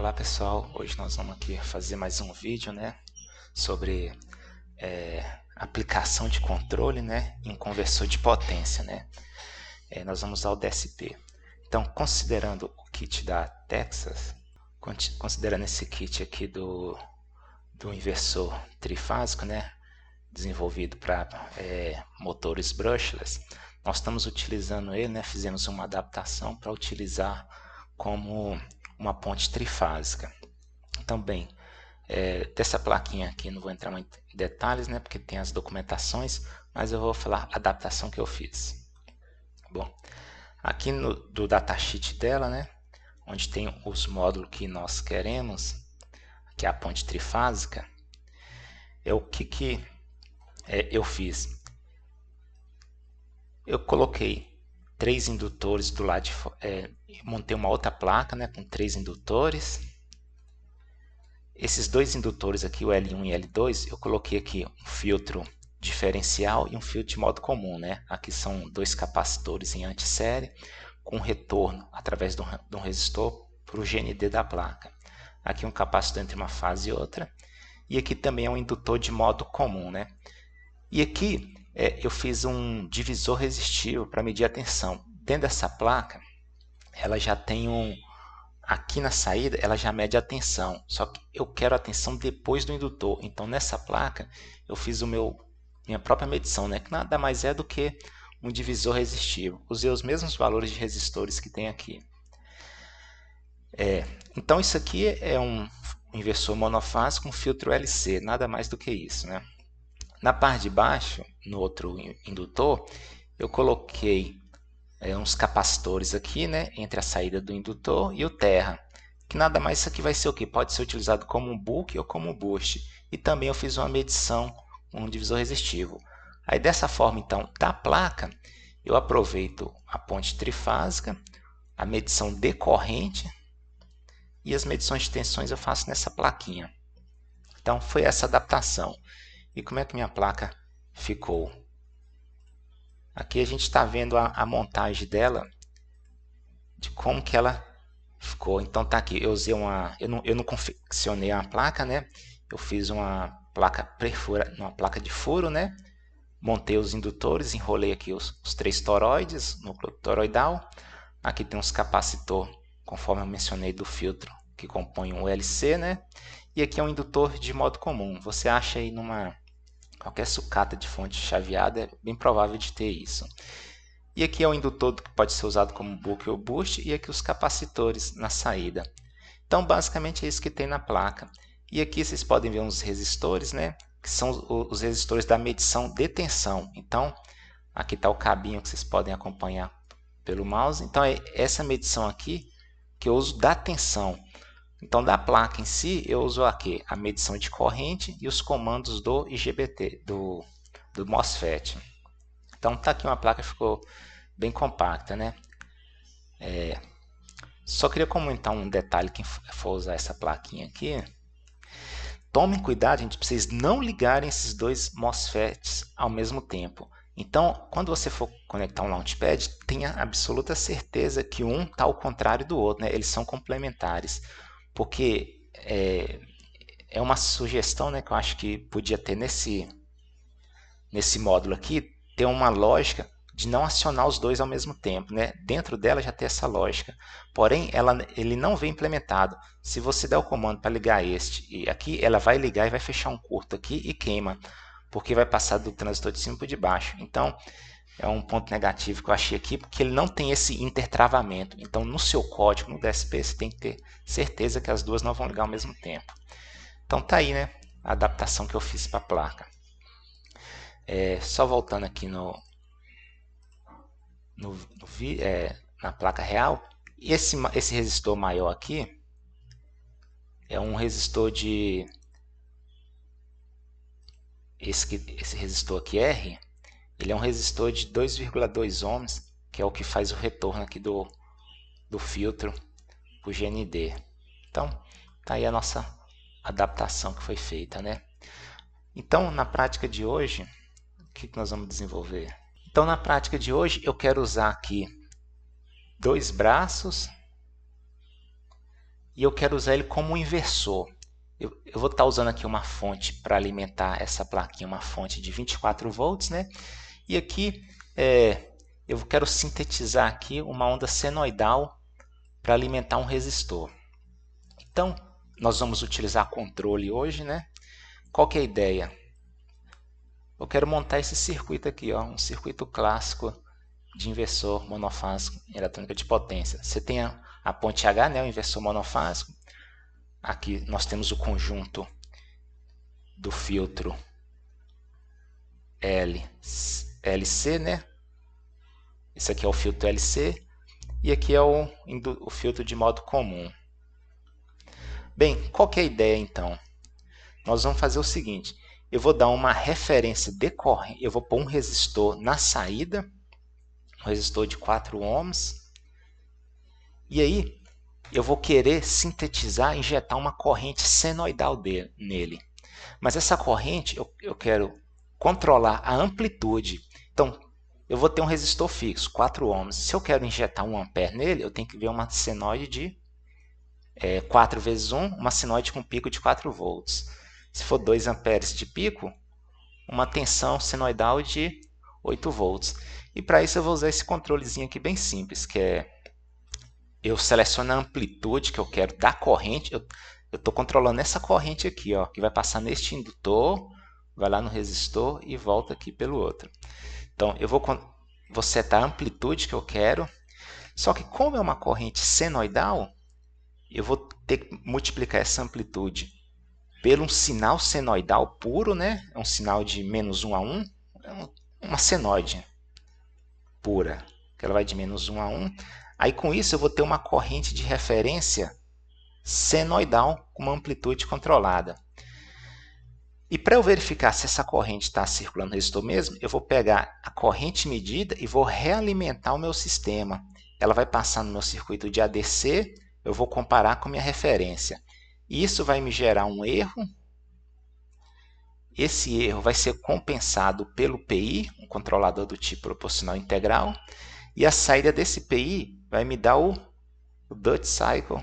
Olá pessoal, hoje nós vamos aqui fazer mais um vídeo, sobre aplicação de controle, em conversor de potência, nós vamos usar o DSP. Então, considerando o kit da Texas, considerando esse kit aqui do inversor trifásico, desenvolvido para motores brushless, nós estamos utilizando ele, fizemos uma adaptação para utilizar como uma ponte trifásica. Também, dessa plaquinha aqui, não vou entrar muito em detalhes, porque tem as documentações, mas eu vou falar a adaptação que eu fiz. Bom, aqui do datasheet dela, onde tem os módulos que nós queremos, que é a ponte trifásica, o que eu fiz? Eu coloquei 3 indutores do lado de fora, montei uma outra placa com 3 indutores. Esses dois indutores aqui, o L1 e L2, eu coloquei aqui um filtro diferencial e um filtro de modo comum. Aqui são 2 capacitores em antissérie, com retorno através de um resistor para o GND da placa. Aqui um capacitor entre uma fase e outra. E aqui também é um indutor de modo comum. E aqui eu fiz um divisor resistivo para medir a tensão. Dentro dessa placa, ela já tem aqui na saída, ela já mede a tensão. Só que eu quero a tensão depois do indutor. Então, nessa placa, eu fiz minha própria medição, que nada mais é do que um divisor resistivo. Usei os mesmos valores de resistores que tem aqui. Então, isso aqui é um inversor monofásico com filtro LC, nada mais do que isso. Na parte de baixo, no outro indutor, eu coloquei uns capacitores aqui, entre a saída do indutor e o terra. Que nada mais isso aqui vai ser o que? Pode ser utilizado como um buck ou como um boost. E também eu fiz uma medição, um divisor resistivo. Aí dessa forma, então, da placa, eu aproveito a ponte trifásica, a medição de corrente e as medições de tensões eu faço nessa plaquinha. Então foi essa adaptação. E como é que minha placa ficou? Aqui a gente está vendo a montagem dela, de como que ela ficou. Então tá aqui, eu usei eu não confeccionei uma placa, eu fiz uma placa uma placa de furo, montei os indutores, enrolei aqui os 3 toroides, núcleo toroidal. Aqui tem uns capacitor, conforme eu mencionei, do filtro que compõe um LC, e aqui é um indutor de modo comum. Você acha aí qualquer sucata de fonte chaveada, é bem provável de ter isso. E aqui é o indutor que pode ser usado como buck ou boost, e aqui os capacitores na saída. Então, basicamente é isso que tem na placa. E aqui vocês podem ver uns resistores, que são os resistores da medição de tensão. Então, aqui está o cabinho que vocês podem acompanhar pelo mouse. Então, é essa medição aqui que eu uso da tensão. Então, da placa em si, eu uso aqui a medição de corrente e os comandos do IGBT, do MOSFET. Então, tá aqui uma placa que ficou bem compacta, Só queria comentar um detalhe, quem for usar essa plaquinha aqui. Tomem cuidado, gente, para vocês não ligarem esses 2 MOSFETs ao mesmo tempo. Então, quando você for conectar um Launchpad, tenha absoluta certeza que um está ao contrário do outro, Eles são complementares. Porque é uma sugestão, que eu acho que podia ter nesse módulo aqui, ter uma lógica de não acionar os 2 ao mesmo tempo. Dentro dela já tem essa lógica. Porém, ele não vem implementado. Se você der o comando para ligar este e aqui, ela vai ligar e vai fechar um curto aqui e queima, porque vai passar do transistor de cima para de baixo. Então, é um ponto negativo que eu achei aqui, porque ele não tem esse intertravamento. Então, no seu código, no DSP, você tem que ter certeza que as 2 não vão ligar ao mesmo tempo. Então, tá aí, a adaptação que eu fiz para a placa. Só voltando aqui na placa real, esse resistor maior aqui é um resistor de... Esse resistor aqui, R, ele é um resistor de 2,2 ohms, que é o que faz o retorno aqui do filtro para o GND. Então, tá aí a nossa adaptação que foi feita, Então, na prática de hoje, o que nós vamos desenvolver? Então, na prática de hoje, eu quero usar aqui 2 braços e eu quero usar ele como um inversor. Eu vou estar usando aqui uma fonte para alimentar essa plaquinha, uma fonte de 24 volts, né? E aqui eu quero sintetizar aqui uma onda senoidal para alimentar um resistor. Então, nós vamos utilizar controle hoje, né? Qual que é a ideia? Eu quero montar esse circuito aqui, ó, um circuito clássico de inversor monofásico em eletrônica de potência. Você tem a ponte H, né, o inversor monofásico. Aqui nós temos o conjunto do filtro LC, né? Esse aqui é o filtro LC e aqui é o filtro de modo comum. Bem, qual que é a ideia então? Nós vamos fazer o seguinte, eu vou dar uma referência decorrente, eu vou pôr um resistor na saída, um resistor de 4 ohms, e aí eu vou querer sintetizar, injetar uma corrente senoidal nele. Mas essa corrente eu quero controlar a amplitude. Então, eu vou ter um resistor fixo, 4 ohms. Se eu quero injetar 1 ampere nele, eu tenho que ver uma senoide de 4 vezes 1, uma senoide com pico de 4 volts. Se for 2 amperes de pico, uma tensão senoidal de 8 volts. E para isso eu vou usar esse controlezinho aqui bem simples, que é eu seleciono a amplitude que eu quero da corrente. Eu estou controlando essa corrente aqui, ó, que vai passar neste indutor, vai lá no resistor e volta aqui pelo outro. Então, eu vou setar a amplitude que eu quero. Só que como é uma corrente senoidal, eu vou ter que multiplicar essa amplitude pelo um sinal senoidal puro, né? É um sinal de -1 a 1, é uma senoide pura, que ela vai de -1 a 1. Aí com isso eu vou ter uma corrente de referência senoidal com uma amplitude controlada. E para eu verificar se essa corrente está circulando no resistor mesmo, eu vou pegar a corrente medida e vou realimentar o meu sistema. Ela vai passar no meu circuito de ADC, eu vou comparar com a minha referência. Isso vai me gerar um erro. Esse erro vai ser compensado pelo PI, um controlador do tipo proporcional integral. E a saída desse PI vai me dar o Duty Cycle,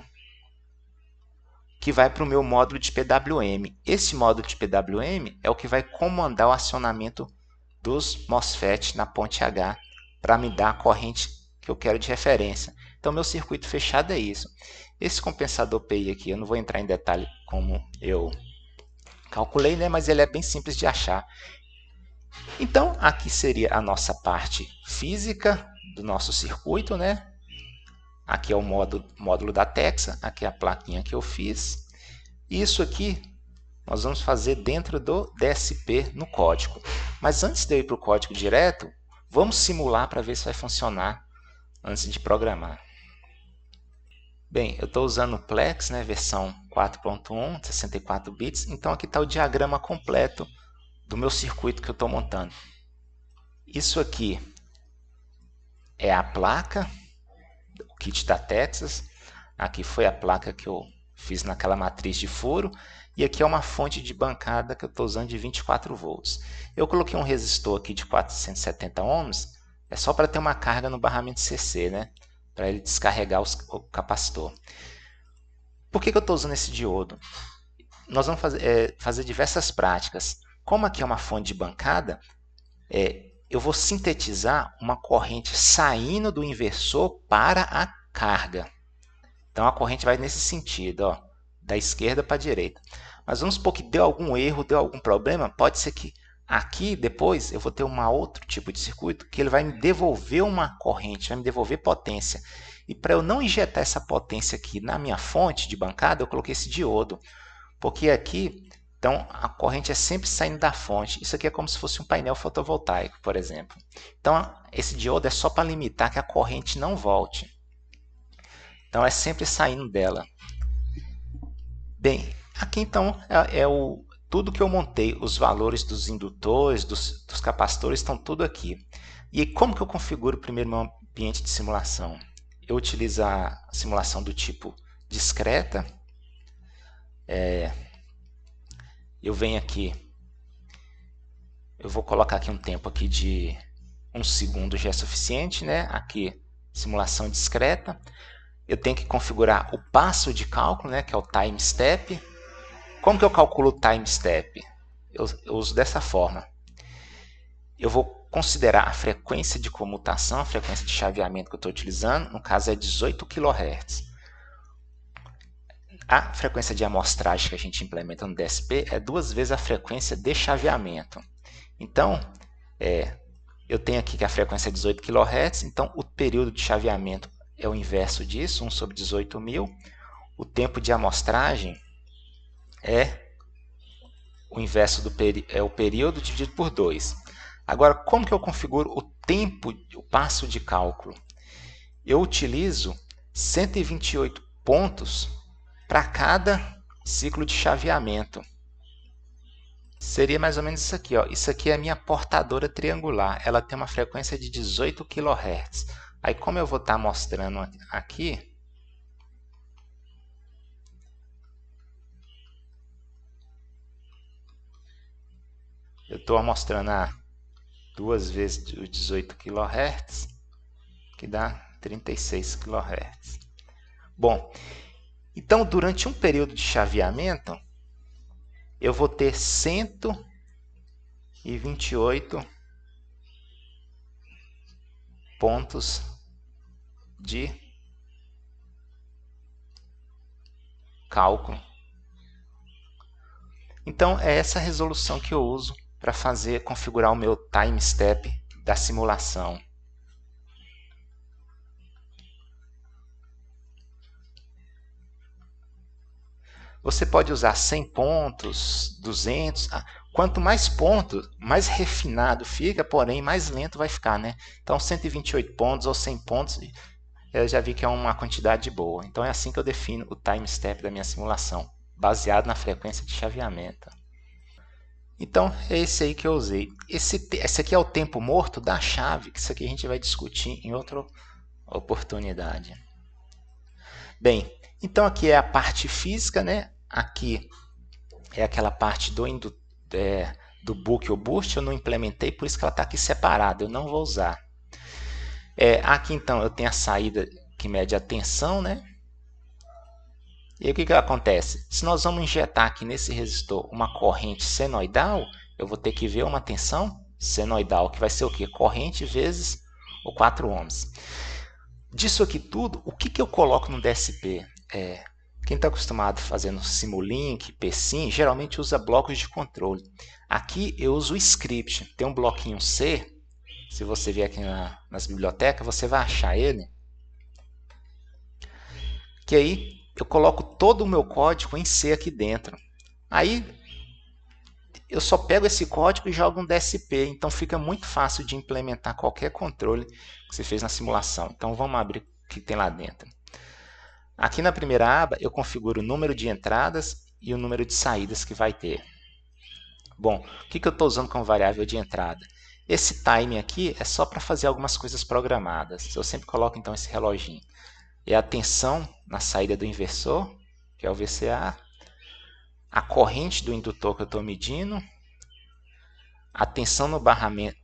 que vai para o meu módulo de PWM. Esse módulo de PWM é o que vai comandar o acionamento dos MOSFET na ponte H para me dar a corrente que eu quero de referência. Então, meu circuito fechado é isso. Esse compensador PI aqui, eu não vou entrar em detalhe como eu calculei, né? Mas ele é bem simples de achar. Então, aqui seria a nossa parte física do nosso circuito, né? Aqui é o módulo da Texa, aqui é a plaquinha que eu fiz. Isso aqui nós vamos fazer dentro do DSP no código. Mas antes de eu ir para o código direto, vamos simular para ver se vai funcionar antes de programar. Bem, eu estou usando o Plex, né, versão 4.1, 64 bits. Então aqui está o diagrama completo do meu circuito que eu estou montando. Isso aqui é a placa, o kit da Texas. Aqui foi a placa que eu fiz naquela matriz de furo. E aqui é uma fonte de bancada que eu estou usando de 24 volts. Eu coloquei um resistor aqui de 470 ohms, é só para ter uma carga no barramento CC, né? Para ele descarregar o capacitor. Por que eu estou usando esse diodo? Nós vamos fazer diversas práticas. Como aqui é uma fonte de bancada, eu vou sintetizar uma corrente saindo do inversor para a carga. Então a corrente vai nesse sentido, ó, da esquerda para a direita. Mas vamos supor que deu algum erro, deu algum problema, pode ser que aqui depois eu vou ter um outro tipo de circuito que ele vai me devolver uma corrente, vai me devolver potência. E para eu não injetar essa potência aqui na minha fonte de bancada, eu coloquei esse diodo. Porque aqui, então, a corrente é sempre saindo da fonte. Isso aqui é como se fosse um painel fotovoltaico, por exemplo. Então, esse diodo é só para limitar que a corrente não volte. Então, é sempre saindo dela. Bem, aqui então tudo que eu montei, os valores dos indutores, dos capacitores, estão tudo aqui. E como que eu configuro primeiro meu ambiente de simulação? Eu utilizo a simulação do tipo discreta. Eu venho aqui, eu vou colocar aqui um tempo aqui de 1 segundo, já é suficiente, né? Aqui, simulação discreta. eu tenho que configurar o passo de cálculo, né, que é o time step. Como que eu calculo o time step? Eu uso dessa forma. Eu vou considerar a frequência de comutação, a frequência de chaveamento que eu estou utilizando, no caso é 18 kHz. A frequência de amostragem que a gente implementa no DSP é 2 vezes a frequência de chaveamento. Então, eu tenho aqui que a frequência é 18 kHz, então o período de chaveamento é o inverso disso, 1 sobre 18.000. O tempo de amostragem é o inverso é o período dividido por 2. Agora, como que eu configuro o tempo, o passo de cálculo? Eu utilizo 128 pontos para cada ciclo de chaveamento. Seria mais ou menos isso aqui, ó. Isso aqui é a minha portadora triangular. Ela tem uma frequência de 18 kHz. Aí, como eu vou estar mostrando aqui, eu estou mostrando a 2 vezes os 18 kHz, que dá 36 kHz. Bom, então durante um período de chaveamento, eu vou ter 128 pontos de cálculo. Então é essa resolução que eu uso para configurar o meu time step da simulação. Você pode usar 100 pontos, 200. Quanto mais pontos, mais refinado fica, porém mais lento vai ficar, né? Então 128 pontos ou 100 pontos, eu já vi que é uma quantidade boa. Então é assim que eu defino o time step da minha simulação, baseado na frequência de chaveamento. Então é esse aí que eu usei. Esse aqui é o tempo morto da chave, que isso aqui a gente vai discutir em outra oportunidade. Bem, então aqui é a parte física, né? Aqui é aquela parte do book ou boost, eu não implementei, por isso que ela está aqui separada, eu não vou usar. Aqui então eu tenho a saída que mede a tensão, né? E aí, o que acontece? Se nós vamos injetar aqui nesse resistor uma corrente senoidal, eu vou ter que ver uma tensão senoidal, que vai ser o quê? Corrente vezes o 4 ohms. Disso aqui tudo, o que eu coloco no DSP? Quem está acostumado fazendo Simulink, PSIM, geralmente usa blocos de controle. Aqui eu uso o script. Tem um bloquinho C, se você vier aqui nas bibliotecas, você vai achar ele. Que aí eu coloco todo o meu código em C aqui dentro. Aí eu só pego esse código e jogo um DSP. Então fica muito fácil de implementar qualquer controle que você fez na simulação. Então vamos abrir o que tem lá dentro. Aqui na primeira aba eu configuro o número de entradas e o número de saídas que vai ter. Bom, o que eu estou usando como variável de entrada? Esse time aqui é só para fazer algumas coisas programadas. Eu sempre coloco então esse reloginho. É a tensão na saída do inversor, que é o VCA, a corrente do indutor que eu estou medindo, a tensão no barramento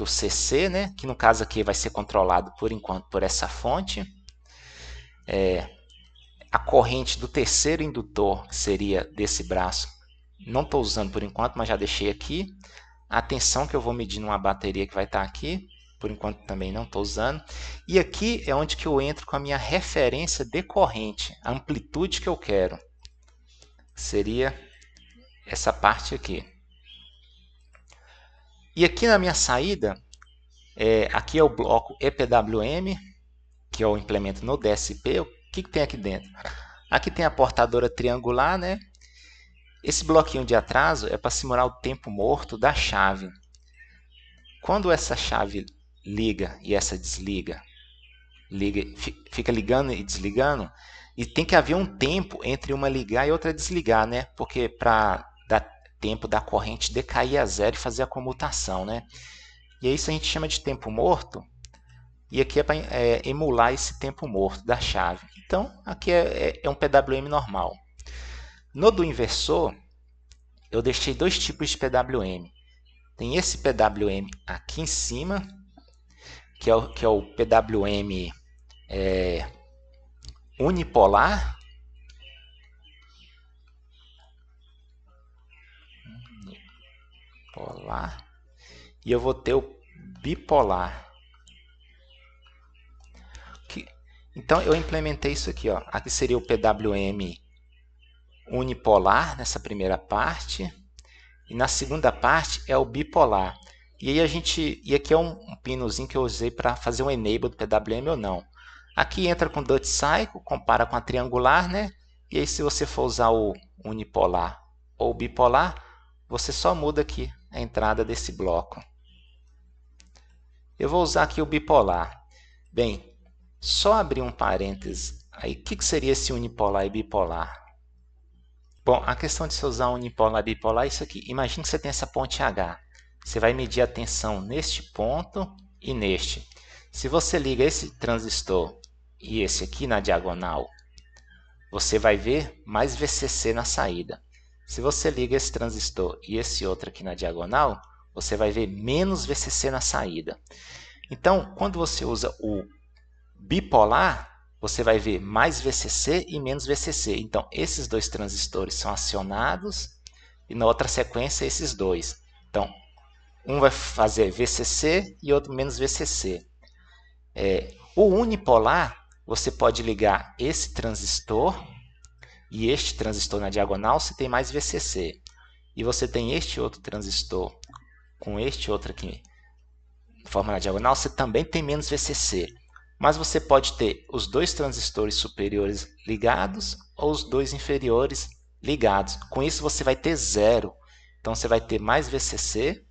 CC, né, que no caso aqui vai ser controlado por enquanto por essa fonte, a corrente do terceiro indutor, que seria desse braço, não estou usando por enquanto, mas já deixei aqui, a tensão que eu vou medir numa bateria que vai estar aqui, por enquanto também não estou usando. E aqui é onde que eu entro com a minha referência de corrente, a amplitude que eu quero. Seria essa parte aqui. E aqui na minha saída, aqui é o bloco EPWM, que eu implemento no DSP. O que tem aqui dentro? Aqui tem a portadora triangular, né? Esse bloquinho de atraso é para simular o tempo morto da chave. Quando essa chave liga e essa desliga, fica ligando e desligando, e tem que haver um tempo entre uma ligar e outra desligar, né? Porque para dar tempo da corrente decair a zero e fazer a comutação, né? E isso a gente chama de tempo morto, e aqui é para emular esse tempo morto da chave. Então, aqui é um PWM normal. No do inversor, eu deixei dois tipos de PWM. Tem esse PWM aqui em cima, que é o PWM unipolar, e eu vou ter o bipolar. Então eu implementei isso aqui, ó. Aqui seria o PWM unipolar nessa primeira parte, e na segunda parte é o bipolar. E aí aqui é um pinozinho que eu usei para fazer um enable do PWM ou não. Aqui entra com Dutch Cycle, compara com a triangular, né? E aí se você for usar o unipolar ou bipolar, você só muda aqui a entrada desse bloco. Eu vou usar aqui o bipolar. Bem, só abrir um parênteses. Aí, o que seria esse unipolar e bipolar? Bom, a questão de você usar unipolar e bipolar é isso aqui. Imagine que você tem essa ponte H. Você vai medir a tensão neste ponto e neste. Se você liga esse transistor e esse aqui na diagonal, você vai ver mais VCC na saída. Se você liga esse transistor e esse outro aqui na diagonal, você vai ver menos VCC na saída. Então, quando você usa o bipolar, você vai ver mais VCC e menos VCC. Então, esses dois transistores são acionados e na outra sequência esses dois. Então, um vai fazer VCC e outro menos VCC. O unipolar, você pode ligar esse transistor e este transistor na diagonal, você tem mais VCC. E você tem este outro transistor com este outro aqui de forma na diagonal, você também tem menos VCC. Mas você pode ter os dois transistores superiores ligados ou os dois inferiores ligados. Com isso você vai ter zero. Então você vai ter mais VCC,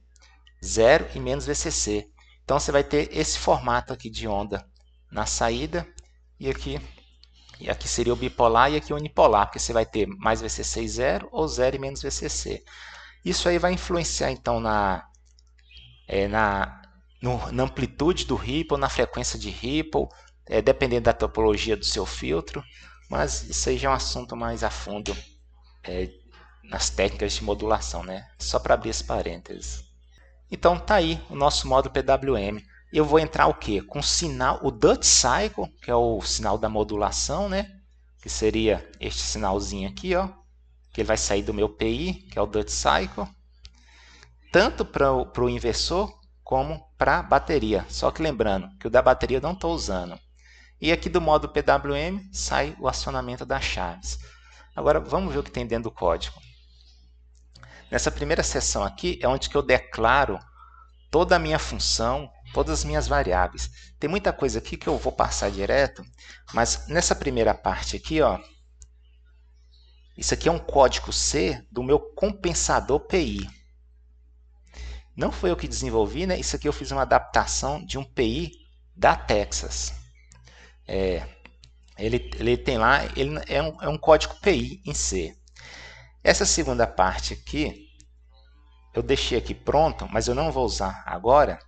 zero e menos VCC. Então você vai ter esse formato aqui de onda na saída e aqui seria o bipolar e aqui o unipolar, porque você vai ter mais VCC e zero ou zero e menos VCC. Isso aí vai influenciar então na amplitude do ripple, na frequência de ripple, dependendo da topologia do seu filtro, mas isso aí já é um assunto mais a fundo nas técnicas de modulação, né? Só para abrir esse parênteses. Então tá aí o nosso módulo PWM. Eu vou entrar o quê? Com o sinal, o Dutch Cycle, que é o sinal da modulação, né? Que seria este sinalzinho aqui, ó, que ele vai sair do meu PI, que é o Dutch Cycle, tanto para o inversor como para a bateria. Só que lembrando que o da bateria eu não estou usando. E aqui do módulo PWM sai o acionamento das chaves. Agora vamos ver o que tem dentro do código. Nessa primeira seção aqui é onde que eu declaro toda a minha função, todas as minhas variáveis. Tem muita coisa aqui que eu vou passar direto, mas nessa primeira parte aqui, ó, isso aqui é um código C do meu compensador PI. Não foi eu que desenvolvi, né? Isso aqui eu fiz uma adaptação de um PI da Texas. Ele tem lá, ele é um código PI em C. Essa segunda parte aqui, eu deixei aqui pronto, mas eu não vou usar agora.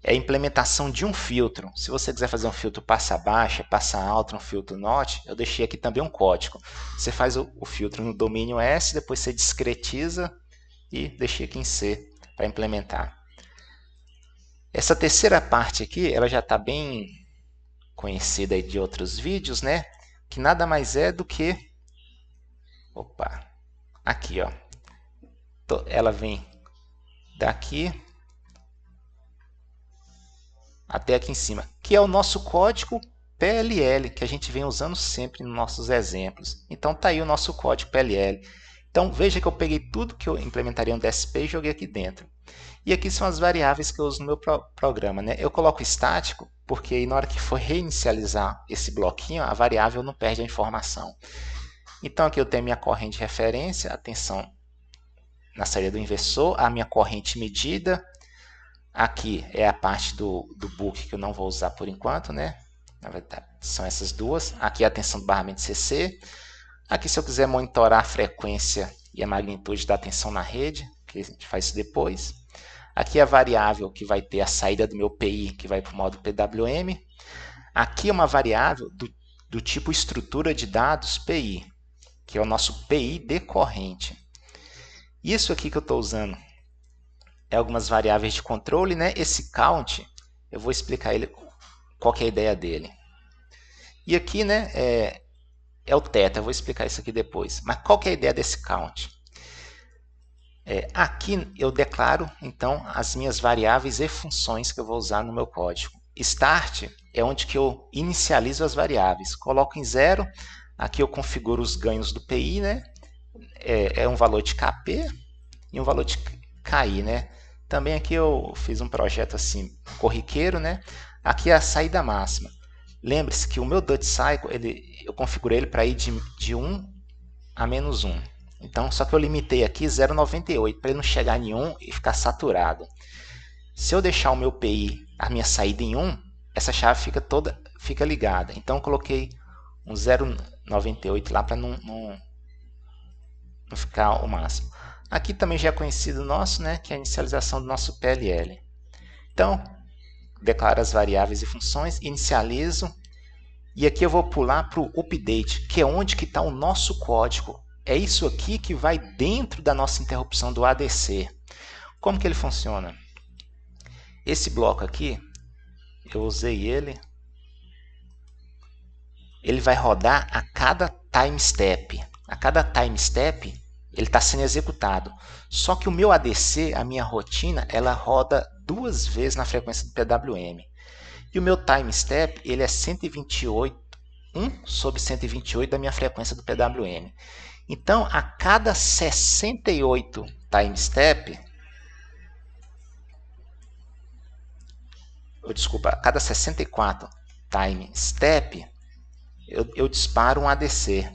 É a implementação de um filtro. Se você quiser fazer um filtro passa baixa, passa alta, um filtro NOT, eu deixei aqui também um código. Você faz o filtro no domínio S, depois você discretiza e deixei aqui em C para implementar. Essa terceira parte aqui, ela já está bem conhecida aí de outros vídeos, né? Que nada mais é do que, aqui, ó. Ela vem daqui até aqui em cima, que é o nosso código PLL, que a gente vem usando sempre nos nossos exemplos. Então tá aí o nosso código PLL. Então veja que eu peguei tudo que eu implementaria no DSP e joguei aqui dentro. E aqui são as variáveis que eu uso no meu programa, né? Eu coloco estático, porque aí na hora que for reinicializar esse bloquinho, a variável não perde a informação. Então aqui eu tenho a minha corrente de referência, a tensão na saída do inversor, a minha corrente medida. Aqui é a parte do book que eu não vou usar por enquanto, né? Na verdade, são essas duas. Aqui é a tensão do barramento CC. Aqui, se eu quiser monitorar a frequência e a magnitude da tensão na rede, que a gente faz isso depois. Aqui é a variável que vai ter a saída do meu PI, que vai para o modo PWM. Aqui é uma variável do tipo estrutura de dados PI, que é o nosso PI decorrente. Isso aqui que eu estou usando é algumas variáveis de controle, né? Esse count, eu vou explicar qual que é a ideia dele. E aqui, né, é o θ. Eu vou explicar isso aqui depois. Mas qual que é a ideia desse count? Aqui eu declaro, então, as minhas variáveis e funções que eu vou usar no meu código. Start é onde que eu inicializo as variáveis. Coloco em 0. Aqui eu configuro os ganhos do PI, né? É um valor de KP e um valor de KI, né? Também aqui eu fiz um projeto assim, corriqueiro, né? Aqui é a saída máxima. Lembre-se que o meu Duty Cycle, eu configurei ele para ir de 1 a menos 1. Então, só que eu limitei aqui 0,98 para ele não chegar em 1 e ficar saturado. Se eu deixar o meu PI, a minha saída em 1, essa chave fica ligada. Então, eu coloquei um 0,98 lá para não ficar o máximo. Aqui também já é conhecido nosso, né, que é a inicialização do nosso PLL. Então, declaro as variáveis e funções, inicializo, e aqui eu vou pular para o update, que é onde está o nosso código. É isso aqui que vai dentro da nossa interrupção do ADC. Como que ele funciona? Esse bloco aqui, eu usei ele vai rodar a cada time step. A cada time step, ele está sendo executado. Só que o meu ADC, a minha rotina, ela roda 2 vezes na frequência do PWM. E o meu time step, ele é 128, 1 sobre 128 da minha frequência do PWM. Então, a cada 68 time step, a cada 64 time step, eu disparo um ADC.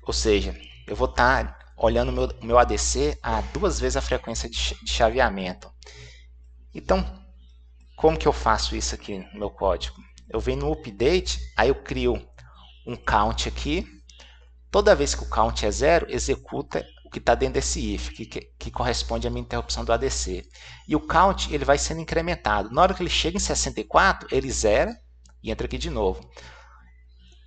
Ou seja, eu vou estar olhando o meu ADC a 2 vezes a frequência de chaveamento. Então, como que eu faço isso aqui no meu código? Eu venho no update, aí eu crio um count aqui. Toda vez que o count é 0, executa o que está dentro desse if, que corresponde à minha interrupção do ADC. E o count ele vai sendo incrementado. Na hora que ele chega em 64, ele zera e entra aqui de novo.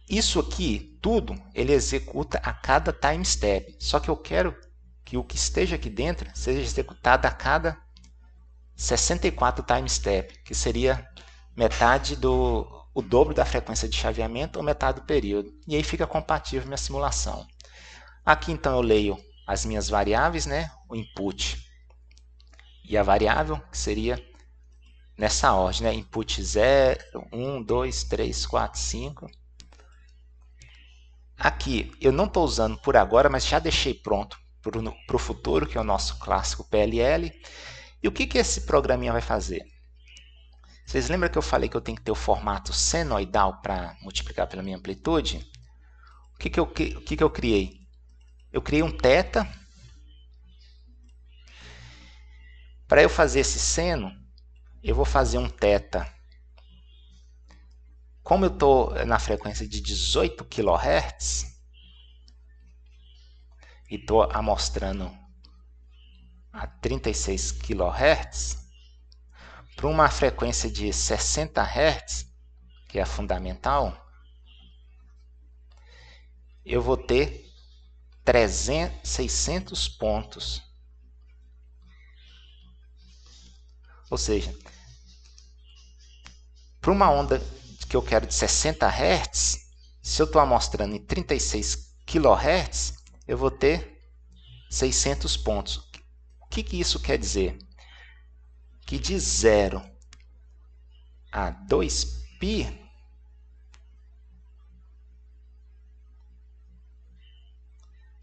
Isso aqui, tudo, ele executa a cada time step. Só que eu quero que o que esteja aqui dentro seja executado a cada 64 time step, que seria metade o dobro da frequência de chaveamento ou metade do período. E aí fica compatível minha simulação. Aqui então eu leio as minhas variáveis, né? O input e a variável, que seria nessa ordem, né? Input 0, 1, 2, 3, 4, 5. Aqui eu não estou usando por agora, mas já deixei pronto para o futuro, que é o nosso clássico PLL. E o que esse programinha vai fazer? Vocês lembram que eu falei que eu tenho que ter o formato senoidal para multiplicar pela minha amplitude? O que eu criei? Eu criei um θ. Para eu fazer esse seno, eu vou fazer um θ. Como eu estou na frequência de 18 kHz e estou amostrando a 36 kHz, para uma frequência de 60 Hz, que é a fundamental, eu vou ter 600 pontos. Ou seja, para uma onda que eu quero de 60 Hz, se eu estou amostrando em 36 kHz, eu vou ter 600 pontos. O que isso quer dizer? Que de 0 a 2π,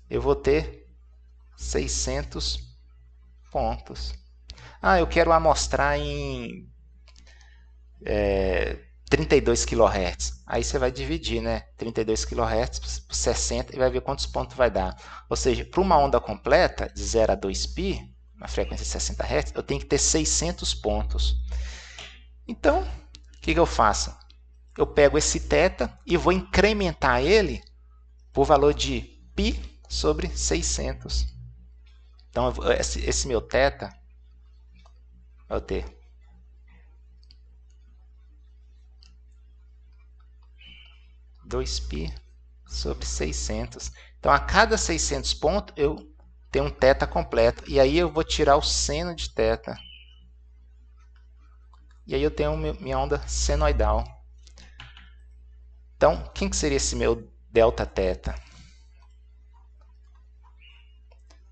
eu vou ter 600 pontos. Eu quero amostrar em 32 kHz. Aí você vai dividir, né? 32 kHz por 60 e vai ver quantos pontos vai dar. Ou seja, para uma onda completa, de 0 a 2π, uma frequência de 60 Hz, eu tenho que ter 600 pontos. Então, o que eu faço? Eu pego esse θ e vou incrementar ele por valor de π sobre 600. Então, esse meu θ vai ter 2π sobre 600. Então, a cada 600 pontos, eu tenho um θ completo. E aí eu vou tirar o seno de θ. E aí eu tenho minha onda senoidal. Então, quem que seria esse meu delta θ?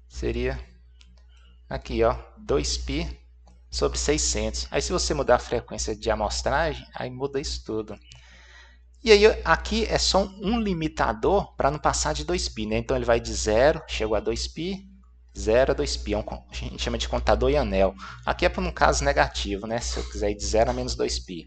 Seria aqui, ó, 2π sobre 600. Aí se você mudar a frequência de amostragem, aí muda isso tudo. E aí aqui é só um limitador para não passar de 2π, né? Então ele vai de 0, chegou a 2π, 0 a 2π. A gente chama de contador e anel. Aqui é para um caso negativo, né? Se eu quiser ir de 0 a menos 2π.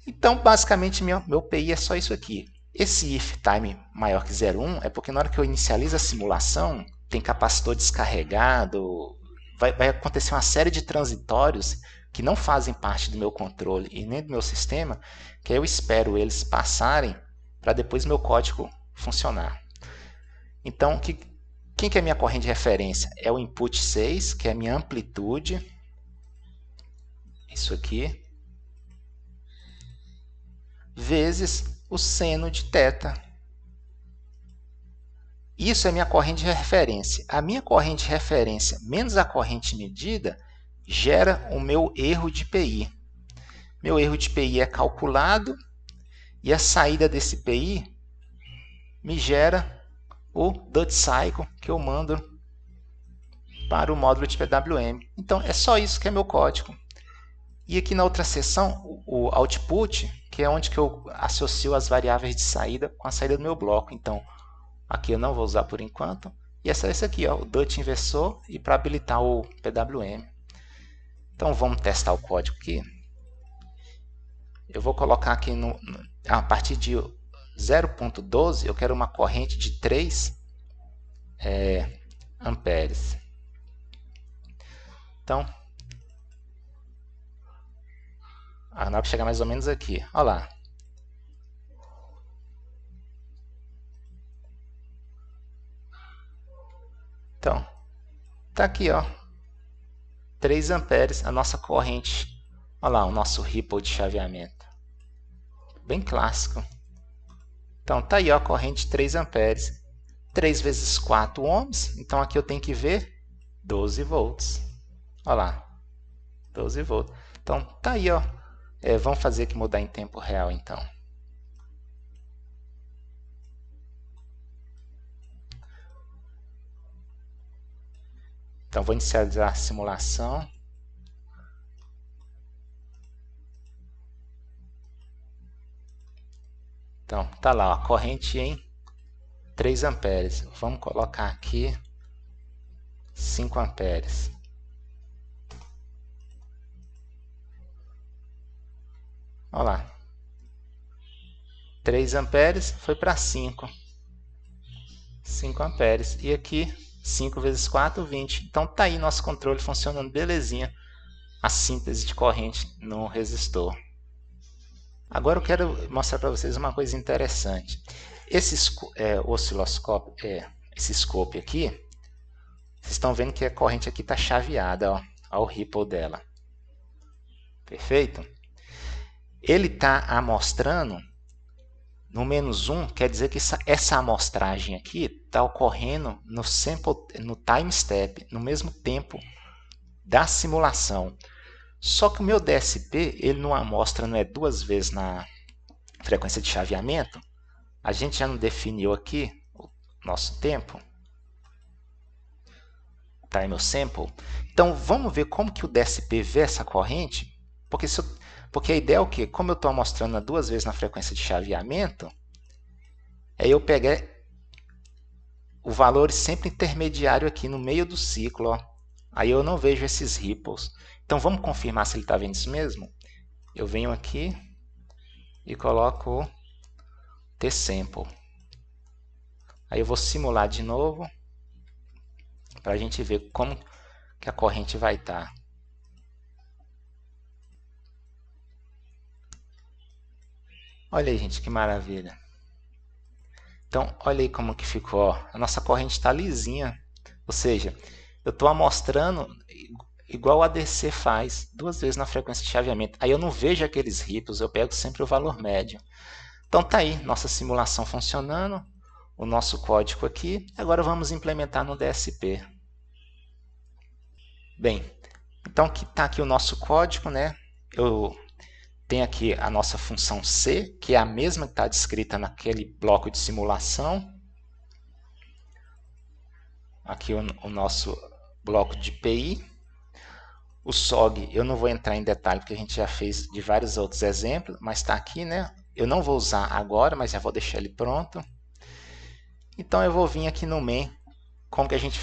Então, basicamente, meu PI é só isso aqui. Esse if time maior que 0,1 é porque na hora que eu inicializo a simulação, tem capacitor descarregado, vai acontecer uma série de transitórios que não fazem parte do meu controle e nem do meu sistema, que eu espero eles passarem para depois meu código funcionar. Então, quem que é a minha corrente de referência? É o input 6, que é a minha amplitude, isso aqui, vezes o seno de θ. Isso é minha corrente de referência. A minha corrente de referência menos a corrente medida gera o meu erro de PI. Meu erro de PI é calculado e a saída desse PI me gera o duty cycle que eu mando para o módulo de PWM. Então, é só isso que é meu código. E aqui na outra seção, o output, que é onde que eu associo as variáveis de saída com a saída do meu bloco. Então, aqui eu não vou usar por enquanto. E essa é esse aqui, ó, o duty inversor e para habilitar o PWM. Então, vamos testar o código aqui. Eu vou colocar aqui a partir de 0.12, eu quero uma corrente de 3 amperes. Então, a nave chega mais ou menos aqui. Olha lá. Então, tá aqui, ó, 3 amperes, a nossa corrente. Olha lá, o nosso ripple de chaveamento. Bem clássico. Então, tá aí, ó, a corrente de 3 amperes. 3 vezes 4 ohms, então aqui eu tenho que ver 12 volts. Olha lá, 12 volts. Então, tá aí, ó. Vamos fazer aqui mudar em tempo real, então. Então, vou inicializar a simulação. Então, tá lá, ó, a corrente em 3 amperes. Vamos colocar aqui 5 amperes. Olha lá. 3 amperes foi para 5. 5 amperes. E aqui, 5 vezes 4, 20. Então, tá aí nosso controle funcionando belezinha. A síntese de corrente no resistor. Agora eu quero mostrar para vocês uma coisa interessante. Esse osciloscópio, esse scope aqui, vocês estão vendo que a corrente aqui está chaveada, ó, ao ripple dela. Perfeito? Ele está amostrando no -1, quer dizer que essa amostragem aqui está ocorrendo no time step, no mesmo tempo da simulação. Só que o meu DSP, ele não amostra, não é 2 vezes na frequência de chaveamento. A gente já não definiu aqui o nosso tempo. Time sample. Então, vamos ver como que o DSP vê essa corrente. Porque a ideia é o quê? Como eu estou amostrando 2 vezes na frequência de chaveamento, aí eu peguei o valor sempre intermediário aqui no meio do ciclo. Ó. Aí eu não vejo esses ripples. Então, vamos confirmar se ele está vendo isso mesmo? Eu venho aqui e coloco o T-sample. Aí eu vou simular de novo para a gente ver como que a corrente vai estar. Olha aí, gente, que maravilha. Então, olha aí como que ficou. Ó. A nossa corrente está lisinha. Ou seja, eu estou amostrando igual o ADC faz, 2 vezes na frequência de chaveamento. Aí eu não vejo aqueles ripples, eu pego sempre o valor médio. Então tá aí, nossa simulação funcionando, o nosso código aqui. Agora vamos implementar no DSP. Bem, então está aqui o nosso código, né? Eu tem aqui a nossa função C, que é a mesma que está descrita naquele bloco de simulação. Aqui o nosso bloco de PI. O SOG, eu não vou entrar em detalhe, porque a gente já fez de vários outros exemplos, mas está aqui, né? Eu não vou usar agora, mas já vou deixar ele pronto. Então eu vou vir aqui no main, como que a gente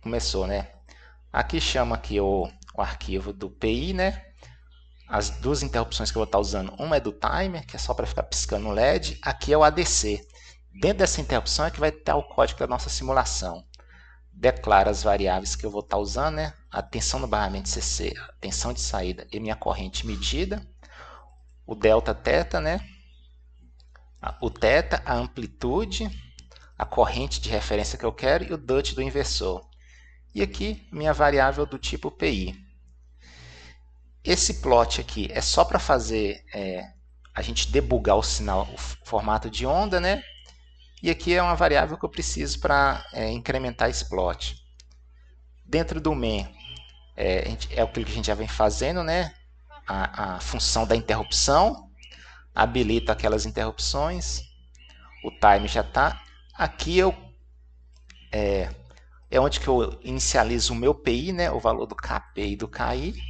começou, né? Aqui chama aqui o arquivo do PI, né? As duas interrupções que eu vou estar usando, uma é do timer, que é só para ficar piscando o LED, aqui é o ADC. Dentro dessa interrupção é que vai estar o código da nossa simulação. Declaro as variáveis que eu vou estar usando, né? A tensão no barramento CC, a tensão de saída e minha corrente medida, o delta θ, né? O θ, a amplitude, a corrente de referência que eu quero e o DUT do inversor. E aqui minha variável do tipo PI. Esse plot aqui é só para fazer a gente debugar o sinal, o formato de onda, né? E aqui é uma variável que eu preciso para incrementar esse plot. Dentro do main é aquilo que a gente já vem fazendo, né? A função da interrupção, habilita aquelas interrupções, o time já está. Aqui é onde que eu inicializo o meu PI, né? O valor do KP e do KI.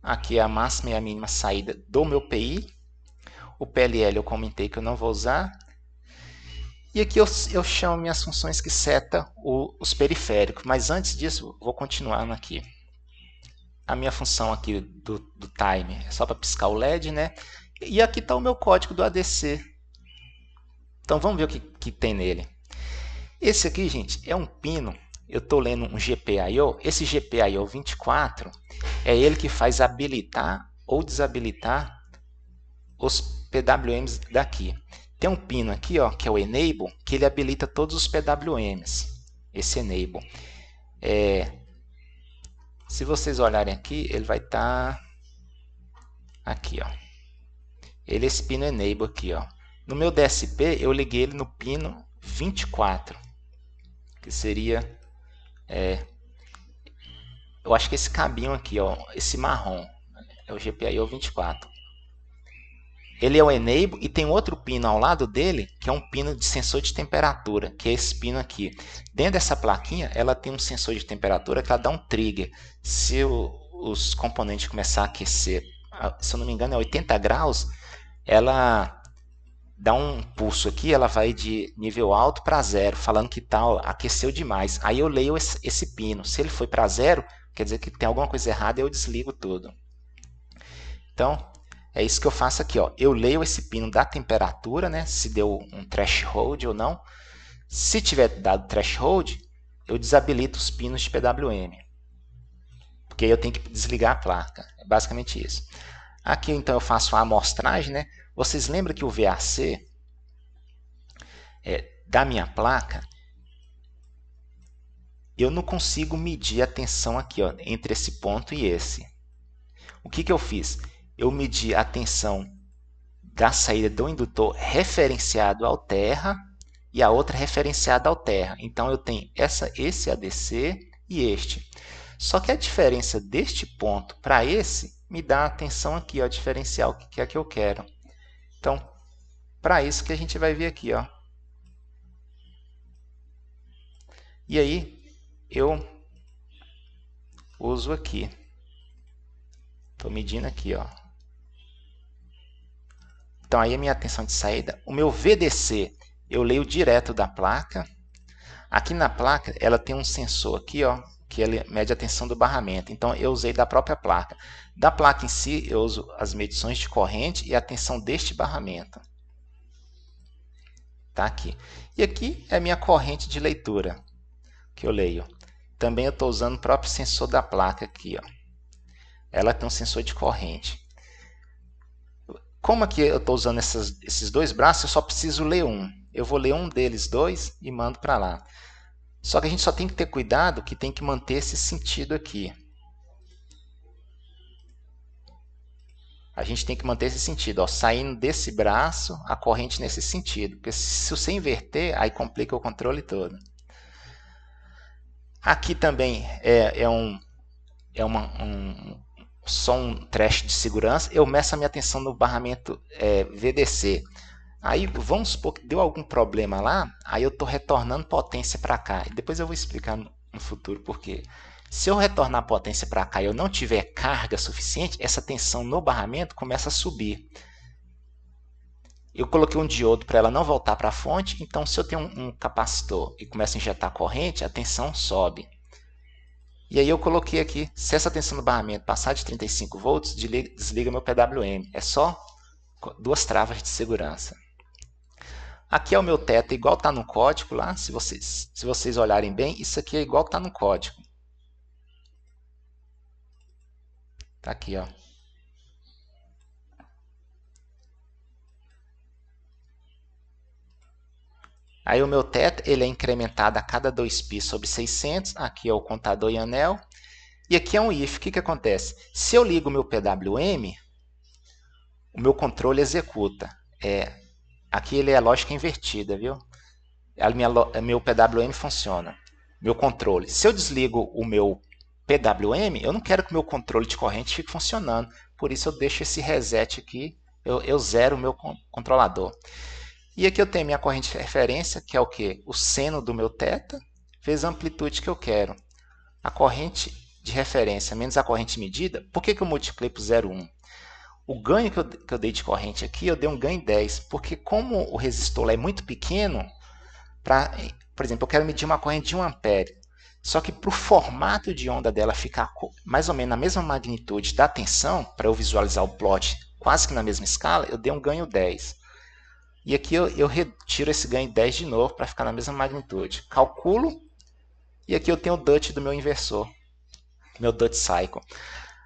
Aqui é a máxima e a mínima saída do meu PI. O PLL eu comentei que eu não vou usar. E aqui eu chamo minhas funções que seta os periféricos. Mas antes disso, vou continuando aqui. A minha função aqui do timer é só para piscar o LED, né? E aqui está o meu código do ADC. Então vamos ver o que tem nele. Esse aqui, gente, é um pino. Eu estou lendo um GPIO. Esse GPIO 24 é ele que faz habilitar ou desabilitar os PWMs daqui. Tem um pino aqui, ó, que é o Enable, que ele habilita todos os PWMs. Esse Enable. Se vocês olharem aqui, ele vai estar aqui, ó. Ele é esse pino Enable aqui, ó. No meu DSP, eu liguei ele no pino 24, que seria eu acho que esse cabinho aqui, ó, esse marrom, é o GPIO 24. Ele é o Enable e tem outro pino ao lado dele, que é um pino de sensor de temperatura, que é esse pino aqui. Dentro dessa plaquinha, ela tem um sensor de temperatura que ela dá um trigger. Se os componentes começarem a aquecer, se eu não me engano é 80 graus, ela dá um pulso aqui, ela vai de nível alto para zero, falando que tal, aqueceu demais. Aí eu leio esse pino. Se ele foi para zero, quer dizer que tem alguma coisa errada, eu desligo tudo. Então, é isso que eu faço aqui, ó. Eu leio esse pino da temperatura, né? Se deu um threshold ou não. Se tiver dado threshold, eu desabilito os pinos de PWM. Porque aí eu tenho que desligar a placa. É basicamente isso. Aqui, então, eu faço a amostragem, né? Vocês lembram que o VAC da minha placa, eu não consigo medir a tensão aqui, ó, entre esse ponto e esse. O que eu fiz? Eu medi a tensão da saída do indutor referenciado ao terra e a outra referenciada ao terra. Então eu tenho esse ADC e este. Só que a diferença deste ponto para esse me dá a tensão aqui, ó, diferencial, que é a que eu quero. Então, para isso que a gente vai ver aqui, ó. E aí eu uso aqui. Estou medindo aqui, ó. Então aí a minha tensão de saída, o meu VDC, eu leio direto da placa. Aqui na placa, ela tem um sensor aqui, ó, que ele mede a tensão do barramento. Então eu usei da própria placa. Da placa em si, eu uso as medições de corrente e a tensão deste barramento. Tá aqui. E aqui é a minha corrente de leitura, que eu leio. Também eu estou usando o próprio sensor da placa aqui, ó. Ela tem um sensor de corrente. Como aqui eu estou usando esses dois braços, eu só preciso ler um. Eu vou ler um deles dois e mando para lá. Só que a gente só tem que ter cuidado que tem que manter esse sentido aqui. A gente tem que manter esse sentido, ó, saindo desse braço, a corrente nesse sentido. Porque se você inverter, aí complica o controle todo. Aqui também é só um trash de segurança, eu meço a minha tensão no barramento VDC. Aí vamos supor que deu algum problema lá, aí eu estou retornando potência para cá. E depois eu vou explicar no futuro por quê. Se eu retornar potência para cá e eu não tiver carga suficiente, essa tensão no barramento começa a subir. Eu coloquei um diodo para ela não voltar para a fonte, então se eu tenho um capacitor e começo a injetar corrente, a tensão sobe. E aí eu coloquei aqui, se essa tensão no barramento passar de 35 volts, desliga meu PWM. É só 2 travas de segurança. Aqui é o meu teto, igual está no código lá, se vocês olharem bem, isso aqui é igual está no código. Está aqui, ó. Aí o meu teto ele é incrementado a cada 2π sobre 600, aqui é o contador e anel, e aqui é um if. O que acontece? Se eu ligo o meu PWM, o meu controle executa. Aqui ele é a lógica invertida, viu? Meu PWM funciona. Meu controle. Se eu desligo o meu PWM, eu não quero que o meu controle de corrente fique funcionando. Por isso eu deixo esse reset aqui, eu zero o meu controlador. E aqui eu tenho minha corrente de referência, que é o quê? O seno do meu θ vezes a amplitude que eu quero. A corrente de referência menos a corrente medida, por que eu multipliquei por 0,1? O ganho que eu dei de corrente aqui, eu dei um ganho 10, porque como o resistor lá é muito pequeno, por exemplo, eu quero medir uma corrente de 1 ampere, só que para o formato de onda dela ficar mais ou menos na mesma magnitude da tensão, para eu visualizar o plot quase que na mesma escala, eu dei um ganho 10. E aqui eu retiro esse ganho 10 de novo para ficar na mesma magnitude. Calculo, e aqui eu tenho o DUT do meu inversor, meu DUT cycle.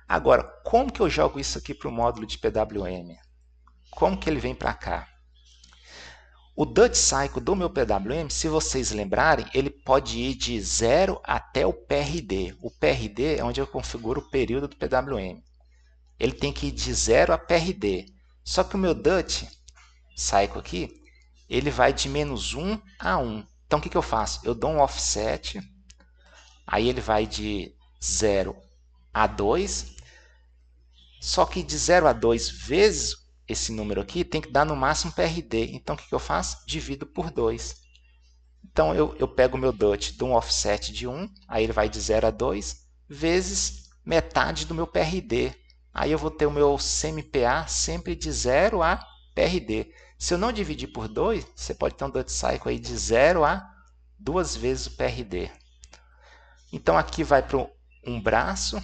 Agora, como que eu jogo isso aqui para o módulo de PWM? Como que ele vem para cá? O DUT cycle do meu PWM, se vocês lembrarem, ele pode ir de 0 até o PRD. O PRD é onde eu configuro o período do PWM. Ele tem que ir de 0 a PRD. Só que o meu DUT cycle aqui, ele vai de -1 a 1. Então, o que eu faço? Eu dou um offset, aí ele vai de 0 a 2, só que de 0 a 2 vezes esse número aqui tem que dar no máximo PRD. Então, o que eu faço? Divido por 2. Então, eu pego o meu DUT, dou um offset de 1, aí ele vai de 0 a 2, vezes metade do meu PRD. Aí eu vou ter o meu CMPA sempre de 0 a PRD. Se eu não dividir por 2, você pode ter um DUT cycle aí de 0 a 2 vezes o PRD. Então, aqui vai para um braço.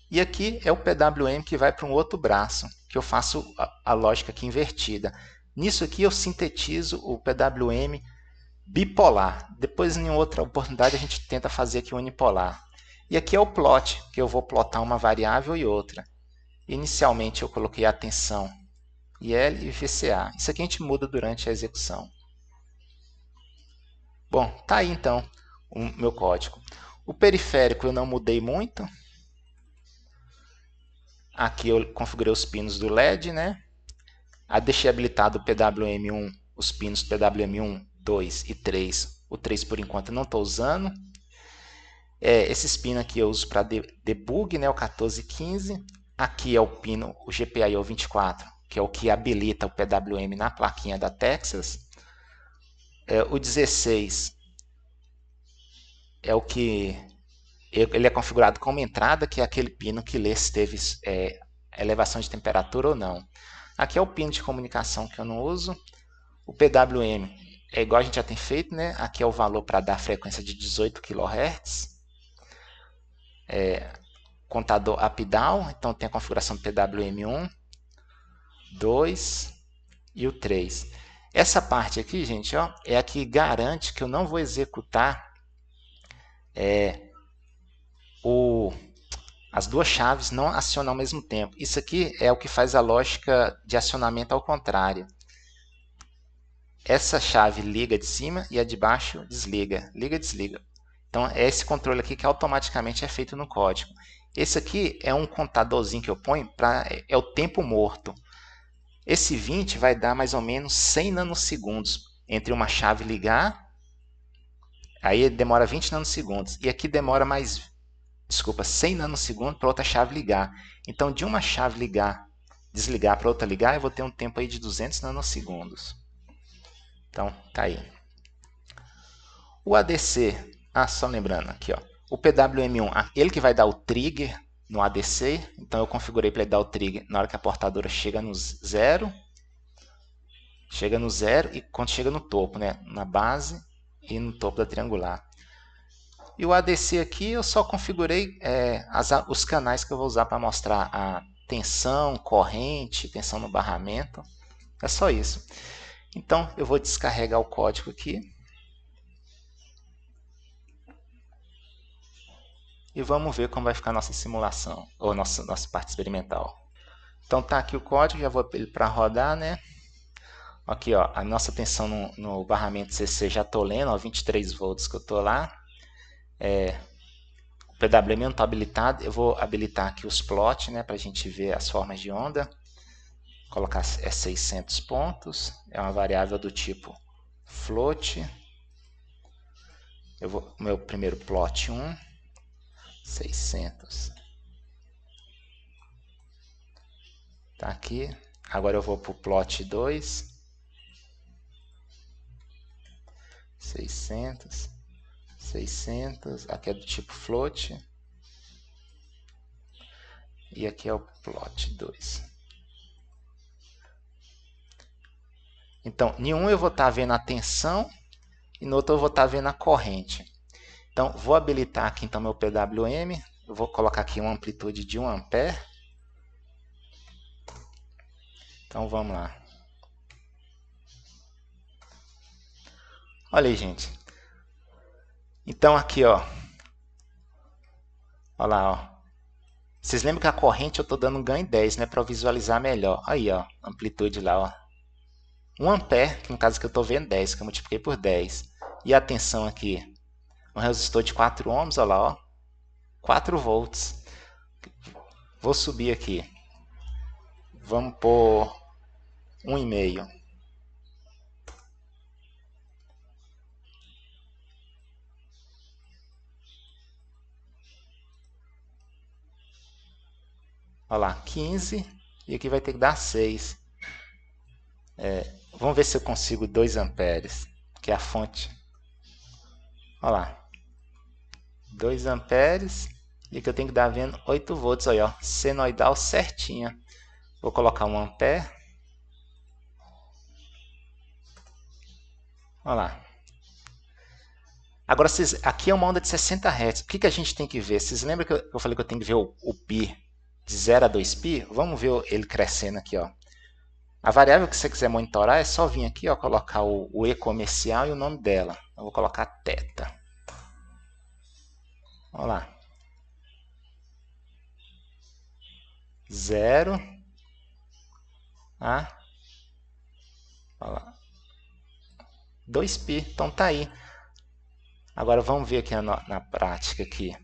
E aqui é o PWM que vai para um outro braço, que eu faço a lógica aqui invertida. Nisso aqui eu sintetizo o PWM bipolar. Depois, em outra oportunidade, a gente tenta fazer aqui unipolar. E aqui é o plot, que eu vou plotar uma variável e outra. Inicialmente eu coloquei a tensão IL e VCA. Isso aqui a gente muda durante a execução. Bom, tá aí então o meu código. O periférico eu não mudei muito. Aqui eu configurei os pinos do LED, né? Deixei habilitado o PWM1, os pinos PWM1, 2 e 3. O 3 por enquanto eu não estou usando. Esses pinos aqui eu uso para debug, né? O 14 e 15. Aqui é o pino, o GPIO 24, que é o que habilita o PWM na plaquinha da Texas. O 16 é o que ele é configurado como entrada, que é aquele pino que lê se teve elevação de temperatura ou não. Aqui é o pino de comunicação que eu não uso. O PWM é igual a gente já tem feito, né? Aqui é o valor para dar frequência de 18 kHz. Contador up-down, então tem a configuração do PWM1, 2 e o 3. Essa parte aqui, gente, ó, é a que garante que eu não vou executar as duas chaves não acionam ao mesmo tempo. Isso aqui é o que faz a lógica de acionamento ao contrário. Essa chave liga de cima e a de baixo desliga. Liga e desliga. Então, é esse controle aqui que automaticamente é feito no código. Esse aqui é um contadorzinho que eu ponho, é o tempo morto. Esse 20 vai dar mais ou menos 100 nanosegundos entre uma chave ligar, aí demora 20 nanosegundos. E aqui demora mais desculpa, 100 nanosegundos para outra chave ligar. Então, de uma chave desligar para outra ligar, eu vou ter um tempo aí de 200 nanosegundos. Então, tá aí. O ADC, só lembrando aqui, ó, o PWM1, ele que vai dar o trigger no ADC, então eu configurei para ele dar o trigger na hora que a portadora chega no zero e quando chega no topo, né, na base e no topo da triangular. E o ADC aqui eu só configurei os canais que eu vou usar para mostrar a tensão, corrente, tensão no barramento. É só isso. Então eu vou descarregar o código aqui. E vamos ver como vai ficar a nossa simulação, ou nossa parte experimental. Então tá aqui o código, já vou ele para rodar, né? Aqui, ó, a nossa tensão no barramento CC já estou lendo, ó, 23 volts que eu estou lá. O PWM não está habilitado, eu vou habilitar aqui os plots, né, para a gente ver as formas de onda. Vou colocar 600 pontos, é uma variável do tipo float. Meu primeiro plot 1, 600. Tá aqui. Agora eu vou para o plot 2. 600. 600. Aqui é do tipo float. E aqui é o plot 2. Então, em um eu vou estar vendo a tensão e no outro eu vou estar vendo a corrente. Então, vou habilitar aqui então meu PWM. Eu vou colocar aqui uma amplitude de 1 ampere. Então, vamos lá. Olha aí, gente. Então, aqui, ó. Olha lá, ó. Vocês lembram que a corrente eu estou dando um ganho em 10, né? Para visualizar melhor. Aí, ó. Amplitude lá, ó. 1 ampere, que no caso que eu estou vendo 10, que eu multipliquei por 10. E a tensão aqui? Um resistor de 4 ohms, olha lá, ó. 4 volts. Vou subir aqui. Vamos por 1,5. Olha lá, 15. E aqui vai ter que dar 6. Vamos ver se eu consigo 2 amperes, que é a fonte. Olha lá. 2 amperes. E aqui eu tenho que dar vendo 8 volts. Aí, ó, senoidal certinha. Vou colocar 1 ampere. Olha lá. Agora, aqui é uma onda de 60 Hz. O que a gente tem que ver? Vocês lembram que eu falei que eu tenho que ver o π de 0 a 2π? Vamos ver ele crescendo aqui, ó. A variável que você quiser monitorar é só vir aqui, ó, colocar o E comercial e o nome dela. Eu vou colocar θ. Olha lá. 0 a, olha lá, 2π. Então tá aí. Agora vamos ver aqui na prática aqui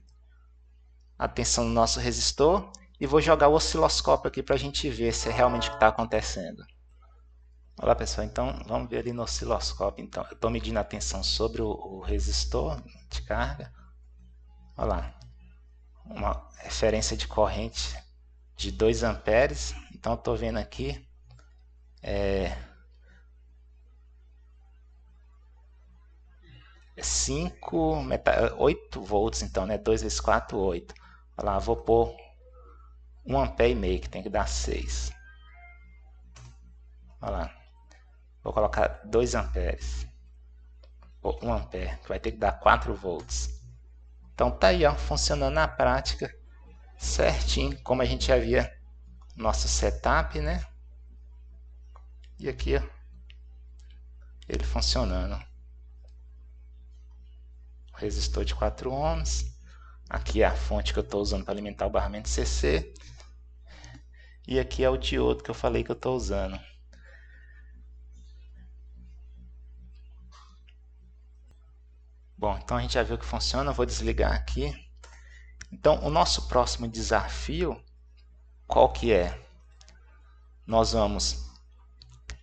a tensão do nosso resistor e vou jogar o osciloscópio aqui para a gente ver se é realmente o que está acontecendo. Olá pessoal, então vamos ver ali no osciloscópio. Então, eu estou medindo a tensão sobre o resistor de carga. Olha lá, uma referência de corrente de 2 amperes. Então, estou vendo aqui 8 volts, então, né? 2 vezes 4, 8. Olha lá, vou pôr 1 ampere e meio, que tem que dar 6. Olha lá, vou colocar 2 amperes. 1 ampere, que vai ter que dar 4 volts. Então tá aí, ó, funcionando na prática, certinho, como a gente já via no nosso setup, né? E aqui, ó, ele funcionando. Resistor de 4 ohms. Aqui é a fonte que eu estou usando para alimentar o barramento CC. E aqui é o diodo que eu falei que eu estou usando. Bom, então a gente já viu que funciona. Eu vou desligar aqui. Então, o nosso próximo desafio, qual que é? Nós vamos...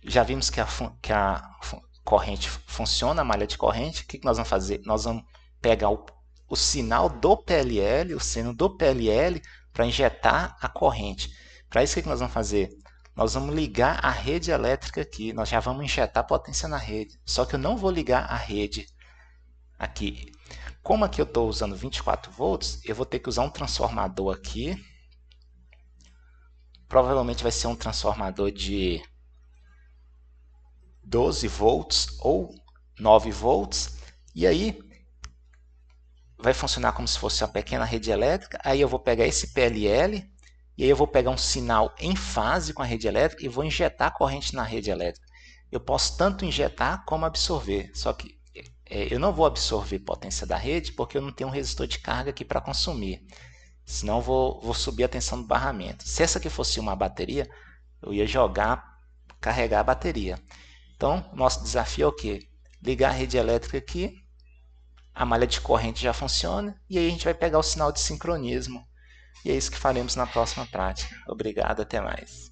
Já vimos que a corrente funciona, a malha de corrente. O que nós vamos fazer? Nós vamos pegar o sinal do PLL, o seno do PLL, para injetar a corrente. Para isso, o que nós vamos fazer? Nós vamos ligar a rede elétrica aqui, nós já vamos injetar potência na rede. Só que eu não vou ligar a rede aqui. Como aqui eu estou usando 24 volts, eu vou ter que usar um transformador aqui. Provavelmente vai ser um transformador de 12 volts ou 9 volts. E aí vai funcionar como se fosse uma pequena rede elétrica. Aí eu vou pegar esse PLL e aí eu vou pegar um sinal em fase com a rede elétrica e vou injetar corrente na rede elétrica. Eu posso tanto injetar como absorver, só que eu não vou absorver potência da rede porque eu não tenho um resistor de carga aqui para consumir. Senão vou subir a tensão do barramento. Se essa aqui fosse uma bateria, eu ia carregar a bateria. Então, nosso desafio é o quê? Ligar a rede elétrica aqui, a malha de corrente já funciona, e aí a gente vai pegar o sinal de sincronismo. E é isso que faremos na próxima prática. Obrigado, até mais.